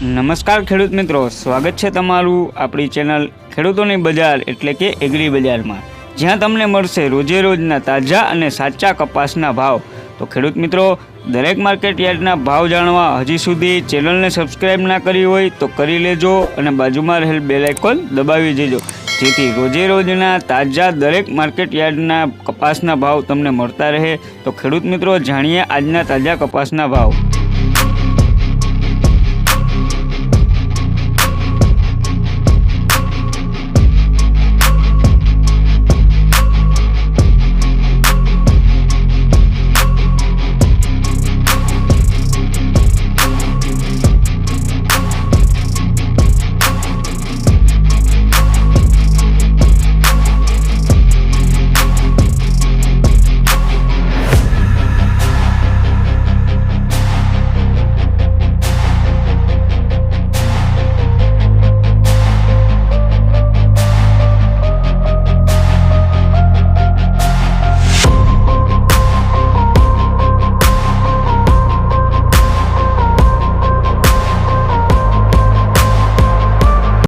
નમસ્કાર ખેડૂત મિત્રો, સ્વાગત છે તમારું આપણી ચેનલ ખેડૂતોની બજાર એટલે કે એગ્રી બજારમાં, જ્યાં તમને મળશે રોજે રોજના તાજા અને સાચા કપાસના ભાવ। તો ખેડૂત મિત્રો, દરેક માર્કેટ યાર્ડના ભાવ જાણવા હજી સુધી ચેનલને સબસ્ક્રાઈબ ના કરી હોય તો કરી લેજો અને બાજુમાં રહેલ બેલ આઇકોન દબાવી દેજો, જેથી રોજે રોજના તાજા દરેક માર્કેટ યાર્ડના કપાસના ભાવ તમને મળતા રહે। તો ખેડૂત મિત્રો, જાણીએ આજના તાજા કપાસના ભાવ।